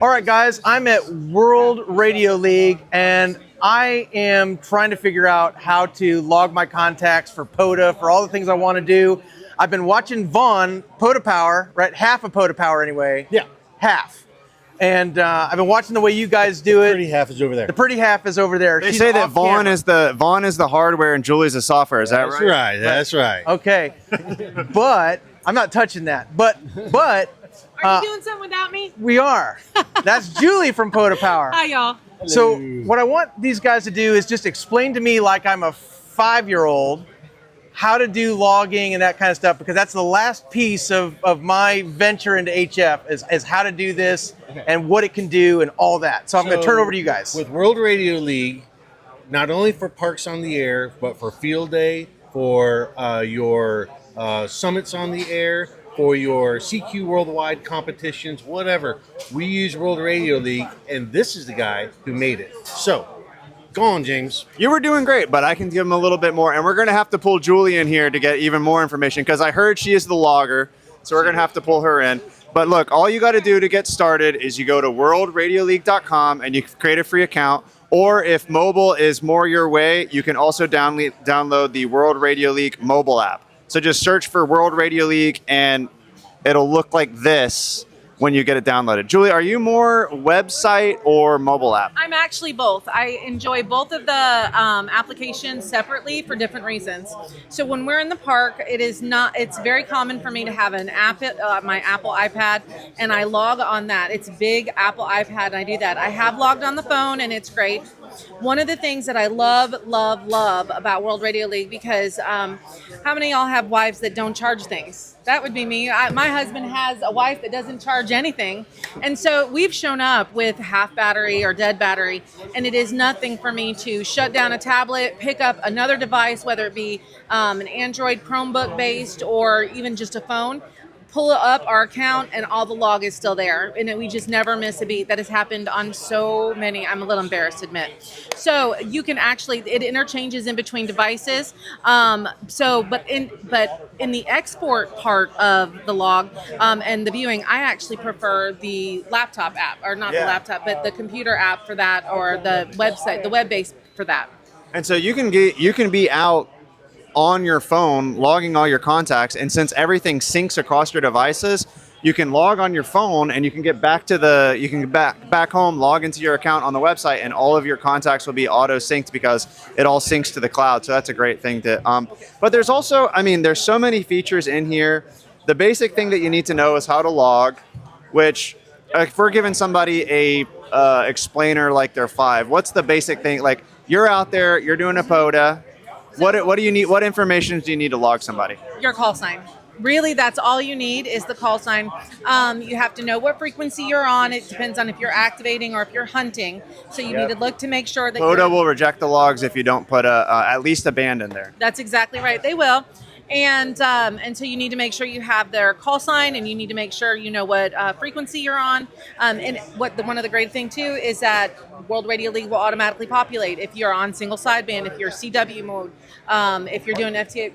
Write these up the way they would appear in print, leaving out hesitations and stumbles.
All right, guys, I'm at World Radio League, and I am trying to figure out how to log my contacts for POTA, for all the things I want to do. I've been watching Vaughn, POTA Power, right? Half of POTA Power anyway. Yeah. Half. And I've been watching the way you guys do it. The pretty half is over there. The pretty half is over there. They She's say that off Vaughn camera. is the hardware and Julie's the software. Is that That's right? right. That's right. Okay. But I'm not touching that. But Are you doing something without me? we are. That's Julie from POTA Power. Hi, y'all. So what I want these guys to do is just explain to me, like I'm a 5-year-old, how to do logging and that kind of stuff, because that's the last piece of my venture into HF is how to do this and what it can do and all that. So I'm going to turn it over to you guys. With World Radio League, not only for Parks on the Air, but for Field Day, for your Summits on the Air, for your CQ Worldwide competitions, whatever, we use World Radio League, and this is the guy who made it. So, go on, James. You were doing great, but I can give them a little bit more. And we're going to have to pull Julie in here to get even more information because I heard she is the logger. So we're going to have to pull her in. But look, all you got to do to get started is you go to worldradioleague.com and you create a free account. Or if mobile is more your way, you can also download the World Radio League mobile app. So just search for World Radio League and it'll look like this when you get it downloaded. Julie, are you more website or mobile app? I'm actually both. I enjoy both of the applications separately for different reasons. So when we're in the park, it's very common for me to have an app, my Apple iPad, and I log on that. It's a big Apple iPad, and I do that. I have logged on the phone, and it's great. One of the things that I love about World Radio League, because how many of y'all have wives that don't charge things? That would be me. My husband has a wife that doesn't charge anything. And so we've shown up with half battery or dead battery, and it is nothing for me to shut down a tablet, pick up another device, whether it be an Android Chromebook based or even just a phone, pull up our account, and all the log is still there. And we just never miss a beat. That has happened on so many. I'm a little embarrassed to admit. So you can actually, it interchanges in between devices. But in the export part of the log and the viewing, I actually prefer the laptop app, or not the laptop, but the computer app for that, or the website, the web-based for that. And so you can be out on your phone logging all your contacts, and since everything syncs across your devices, you can log on your phone and you can get back to back home, log into your account on the website, and all of your contacts will be auto synced because it all syncs to the cloud. So that's a great thing to but there's also, there's so many features in here. The basic thing that you need to know is how to log, which if we're giving somebody a explainer like they're 5, what's the basic thing? Like, you're out there, you're doing a POTA. What do you need? What information do you need to log somebody? Your call sign. Really, that's all you need is the call sign. You have to know what frequency you're on. It depends on if you're activating or if you're hunting. So you need to look to make sure that POTA will reject the logs if you don't put at least a band in there. That's exactly right. They will. And so you need to make sure you have their call sign, and you need to make sure you know what frequency you're on. And one of the great thing too is that World Radio League will automatically populate if you're on single sideband, if you're CW mode, if you're doing FTA.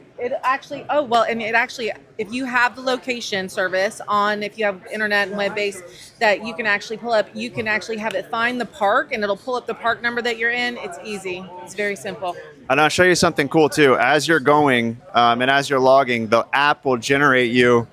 If you have the location service on, if you have internet and web-based that you can actually pull up, you can actually have it find the park, and it'll pull up the park number that you're in. It's easy. It's very simple. And I'll show you something cool too. As you're going and as you're logging, the app will generate you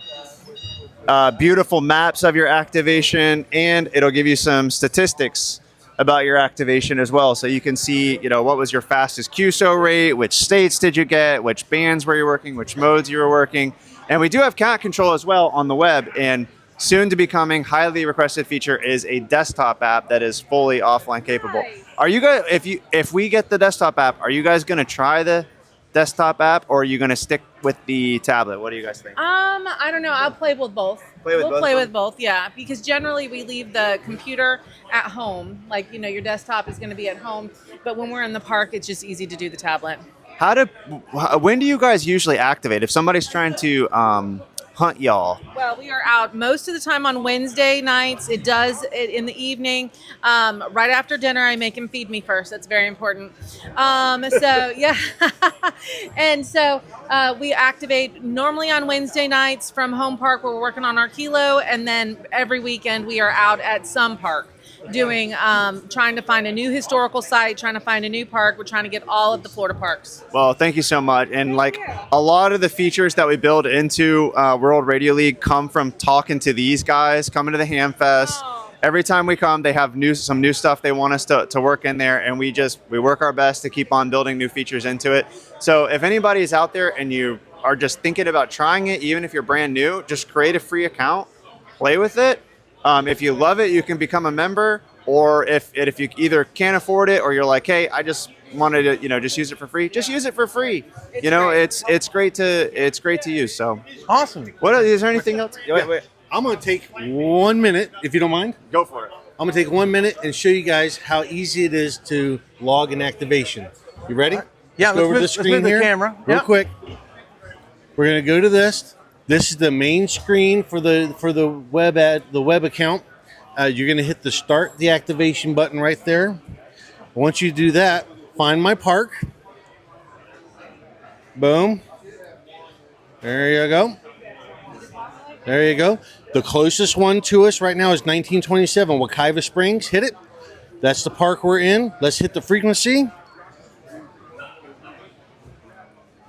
beautiful maps of your activation, and it'll give you some statistics about your activation as well. So you can see, what was your fastest QSO rate, which states did you get, which bands were you working, which modes you were working. And we do have cat control as well on the web, and soon to becoming highly requested feature is a desktop app that is fully offline capable. Are you guys, if we get the desktop app, are you guys going to try the desktop app, or are you going to stick with the tablet? What do you guys think? I don't know. I'll play with both. We'll play with both, yeah. Because generally we leave the computer at home. Like, your desktop is going to be at home. But when we're in the park, it's just easy to do the tablet. When do you guys usually activate? If somebody's trying to hunt y'all? Well, we are out most of the time on Wednesday nights. It does it in the evening. Right after dinner, I make him feed me first. That's very important. So, yeah. And so we activate normally on Wednesday nights from home park where we're working on our kilo. And then every weekend we are out at some park doing, trying to find a new historical site, trying to find a new park. We're trying to get all of the Florida parks. Well, thank you so much. And like a lot of the features that we build into World Radio League come from talking to these guys, coming to the Ham Fest. Oh. Every time we come, they have some new stuff they want us to work in there, and we work our best to keep on building new features into it. So if anybody is out there and you are just thinking about trying it, even if you're brand new, just create a free account, play with it. If you love it, you can become a member, or if you either can't afford it or you're like, hey, I just wanted to, just use it for free. Just use it for free. It's great to use. So Awesome. Is there anything else? Wait. I'm going to take 1 minute, if you don't mind. Go for it. I'm going to take 1 minute and show you guys how easy it is to log an activation. You ready? Yeah, Let's go over to the let's screen move the here. camera. Real Yeah. quick. We're going to go to this. This is the main screen for the web account. You're going to hit the start the activation button right there. Once you do that, find my park. Boom. There you go. There you go. The closest one to us right now is 1927 Wekiva Springs. Hit it. That's the park we're in. Let's hit the frequency.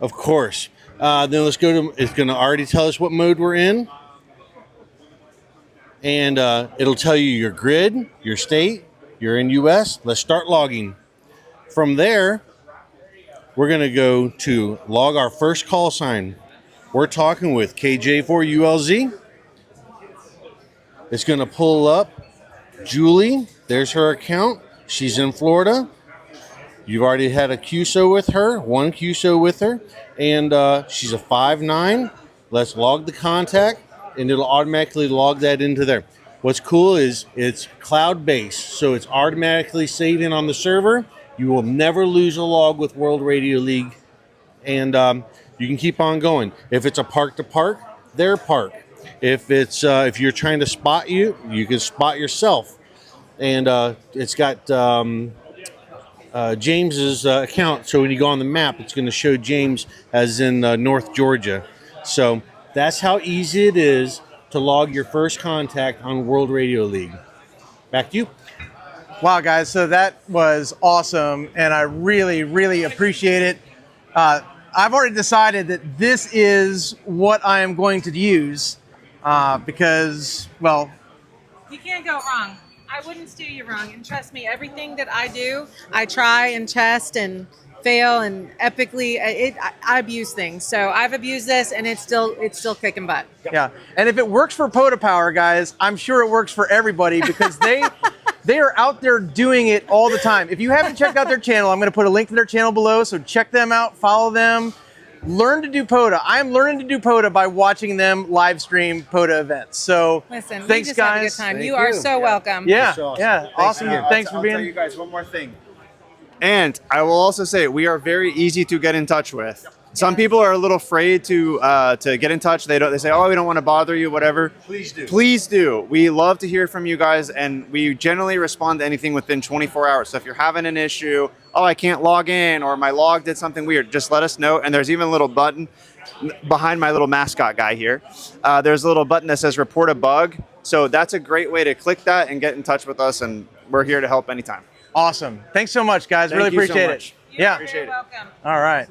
Of course. Then let's go to, it's going to already tell us what mode we're in. And it'll tell you your grid, your state, you're in US. Let's start logging. From there, we're going to go to log our first call sign. We're talking with KJ4ULZ. It's going to pull up Julie. There's her account. She's in Florida. You've already had a QSO with her, one QSO with her, and she's a 5'9". Let's log the contact, and it'll automatically log that into there. What's cool is it's cloud-based, so it's automatically saving on the server. You will never lose a log with World Radio League, and you can keep on going. If it's a park-to-park, their park. If it's if you're trying to spot you can spot yourself, and it's got James's account. So when you go on the map, it's going to show James as in North Georgia. So that's how easy it is to log your first contact on World Radio League. Back to you. Wow, guys. So that was awesome, and I really, really appreciate it. I've already decided that this is what I am going to use because, well, You can't go wrong. I wouldn't steer you wrong. And trust me, everything that I do, I try and test and fail and epically. I abuse things. So I've abused this, and it's still kicking butt. yeah. And if it works for POTA Power, guys, I'm sure it works for everybody because they are out there doing it all the time. If you haven't checked out their channel, I'm going to put a link to their channel below. So check them out, follow them, learn to do POTA. I'm learning to do POTA by watching them live stream POTA events. So Listen, thanks, we just guys. have a good time. Thank You are you. so welcome. Yeah, That's awesome. yeah, awesome. Thanks for I'll being. tell you guys one more thing. And I will also say we are very easy to get in touch with. Some people are a little afraid to get in touch. They say, "Oh, we don't want to bother you," whatever. Please do. Please do. We love to hear from you guys, and we generally respond to anything within 24 hours. So if you're having an issue, oh, I can't log in, or my log did something weird, just let us know. And there's even a little button behind my little mascot guy here. There's a little button that says "Report a Bug." So that's a great way to click that and get in touch with us, and we're here to help anytime. Awesome. Thanks so much, guys. Thank Really you so appreciate much. it. Yeah. You're welcome. All right.